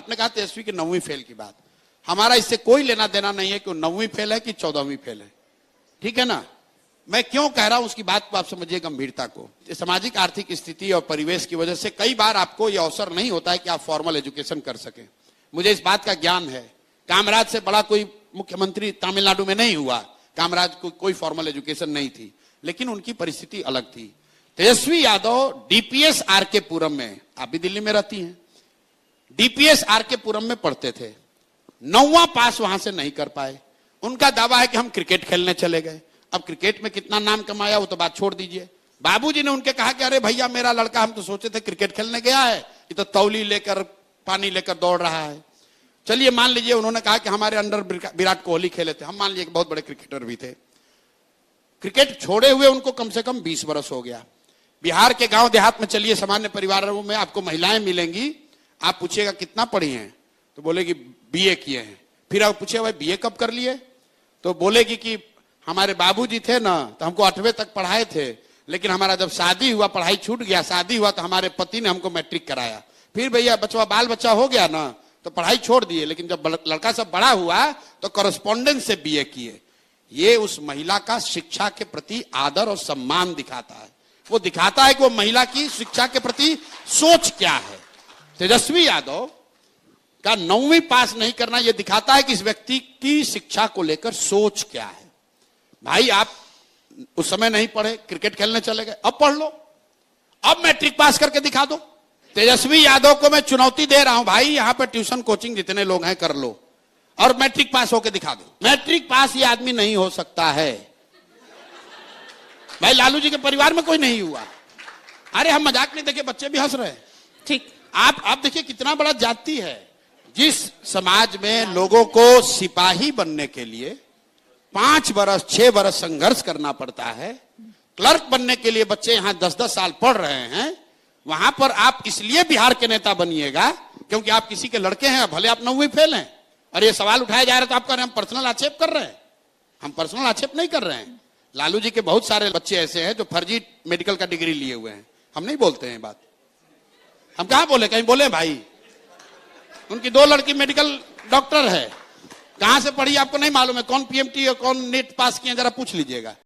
आपने कहा तेजस्वी की 9वीं फेल की बात, हमारा इससे कोई लेना देना नहीं है कि 9वीं फेल है कि 14वीं फेल है, ठीक है ना। मैं क्यों कह रहा हूं उसकी बात को आप समझिए गंभीरता को। सामाजिक आर्थिक स्थिति और परिवेश की वजह से कई बार आपको यह अवसर नहीं होता है कि आप फॉर्मल एजुकेशन कर सके। मुझे इस बात का ज्ञान है। कामराज से बड़ा कोई मुख्यमंत्री तमिलनाडु में नहीं हुआ, कामराज को कोई फॉर्मल एजुकेशन नहीं थी, लेकिन उनकी परिस्थिति अलग थी। तेजस्वी यादव डीपीएस आरके पुरम में, आप भी दिल्ली में रहती हैं, डीपीएस आरके पुरम में पढ़ते थे, 9वां पास वहां से नहीं कर पाए। उनका दावा है कि हम क्रिकेट खेलने चले गए। अब क्रिकेट में कितना नाम कमाया वो तो बात छोड़ दीजिए। बाबूजी ने उनके कहा कि अरे भैया मेरा लड़का, हम तो सोचे थे क्रिकेट खेलने गया है, ये तो तौली लेकर पानी लेकर दौड़ रहा है। चलिए मान लीजिए उन्होंने कहा कि हमारे अंडर विराट कोहली खेले थे, हम मान लीजिए बहुत बड़े क्रिकेटर भी थे। क्रिकेट छोड़े हुए उनको कम से कम 20 वर्ष हो गया। बिहार के गांव देहात में चलिए, सामान्य परिवारों में आपको महिलाएं मिलेंगी, आप पूछिएगा कितना पढ़ी हैं तो बोलेगी बीए किए हैं। फिर आप पूछिए भाई बीए कब कर लिए तो बोलेगी कि हमारे बाबूजी थे ना तो हमको 8वीं तक पढ़ाए थे, लेकिन हमारा जब शादी हुआ पढ़ाई छूट गया, शादी हुआ तो हमारे पति ने हमको मैट्रिक कराया। फिर भैया बचवा बाल बच्चा हो गया ना तो पढ़ाई छोड़ दिए, लेकिन जब लड़का सब बड़ा हुआ तो कॉरेस्पॉन्डेंस से बीए किए। ये उस महिला का शिक्षा के प्रति आदर और सम्मान दिखाता है। वो दिखाता है कि वो महिला की शिक्षा के प्रति सोच क्या है। तेजस्वी यादव का 9वीं पास नहीं करना यह दिखाता है कि इस व्यक्ति की शिक्षा को लेकर सोच क्या है। भाई आप उस समय नहीं पढ़े, क्रिकेट खेलने चले गए, अब पढ़ लो, अब मैट्रिक पास करके दिखा दो। तेजस्वी यादव को मैं चुनौती दे रहा हूं, भाई यहां पर ट्यूशन कोचिंग जितने लोग हैं कर लो और मैट्रिक पास होकर दिखा दो। मैट्रिक पास ये आदमी नहीं हो सकता है। भाई लालू जी के परिवार में कोई नहीं हुआ। अरे हम मजाक नहीं, देखिए बच्चे भी हंस रहे हैं। ठीक, आप देखिए कितना बड़ा जाति है। जिस समाज में लोगों को सिपाही बनने के लिए 5 वर्ष 6 वर्ष संघर्ष करना पड़ता है, क्लर्क बनने के लिए बच्चे यहां 10-10 साल पढ़ रहे हैं, वहां पर आप इसलिए बिहार के नेता बनिएगा क्योंकि आप किसी के लड़के हैं, भले आप 9वीं फेल हैं। और ये सवाल उठाया जा रहा है तो आप कह रहे हैं हम पर्सनल आक्षेप कर रहे हैं। हम पर्सनल आक्षेप नहीं कर रहे हैं। लालू जी के बहुत सारे बच्चे ऐसे हैं जो फर्जी मेडिकल का डिग्री लिए हुए हैं। हम नहीं बोलते हैं बात, हम कहां बोले, कहीं बोले भाई। उनकी 2 लड़की मेडिकल डॉक्टर है, कहां से पढ़ी आपको नहीं मालूम है, कौन पीएमटी और कौन नीट पास किए जरा पूछ लीजिएगा।